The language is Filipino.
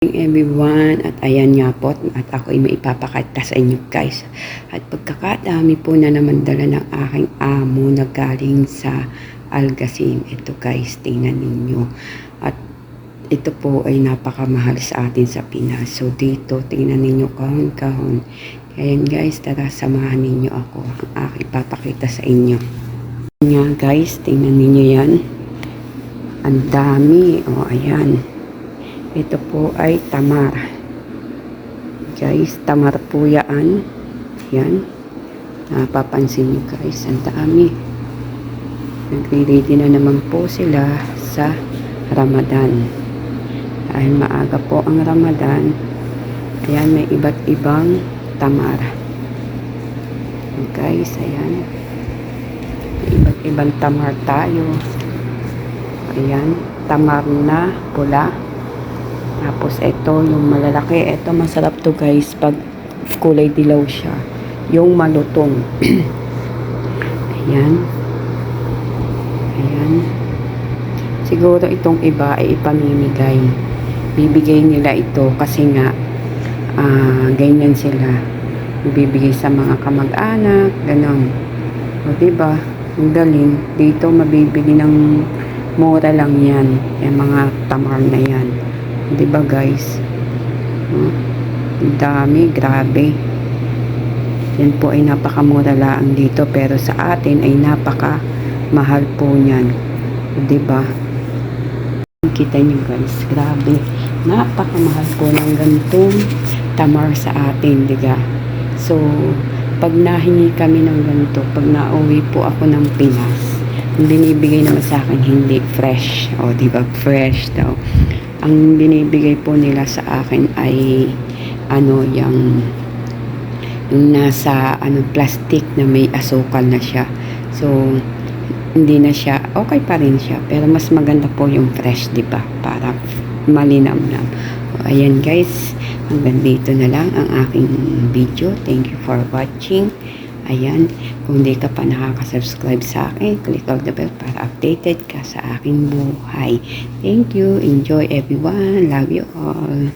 Everyone, at ayan nga po at ako ay maipapakita sa inyo guys, at pagkakadami po na naman dala ng aking amo na galing sa Algasim. Ito guys, tingnan ninyo, at ito po ay napakamahal sa atin sa Pinas. So dito tingnan ninyo kahon-kahon. Ayan guys, tara samahan ninyo ako, ang aking papakita sa inyo. Ayan guys, tingnan ninyo yan, ang dami. Ayan, ito po ay tamar. Guys, tamar po yan. Yan. Napapansin nyo guys, ang dami. Nagre-ready na naman po sila sa Ramadan. Dahil maaga po ang Ramadan, ayan, may iba't ibang tamar. Guys, ayan. May iba't ibang tamar tayo. Ayan, tamar na pula. Tapos ito, yung malalaki. Ito masarap to guys pag kulay dilaw siya. Yung malutong. Ayan. Ayan. Siguro itong iba ay ipamimigay. Bibigay nila ito kasi nga ganyan sila. Bibigay sa mga kamag-anak, ganon. O diba? Ang galing. Dito mabibili ng mura lang yan. Yung mga tamar na yan. Diba guys? Ang dami, grabe. Yan po ay napakamura lang dito, pero sa atin ay napaka mahal po niyan. Diba? Kita nyo guys, grabe. Napakamahal po ng gantong tamar sa atin, diba? So, pag nahingi kami ng ganito, pag nauwi po ako ng Pinas, binibigay naman sa akin hindi fresh. Diba? Fresh daw. Ang binibigay po nila sa akin ay yung nasa plastic na may asukal na siya. So hindi na siya, okay pa rin siya, pero mas maganda po yung fresh, di ba? Para malinamnam. Ayan guys, hanggang dito na lang ang aking video. Thank you for watching. Ayan, kung di ka pa nakaka-subscribe sa akin, click on the bell para updated ka sa aking buhay. Thank you. Enjoy everyone. Love you all.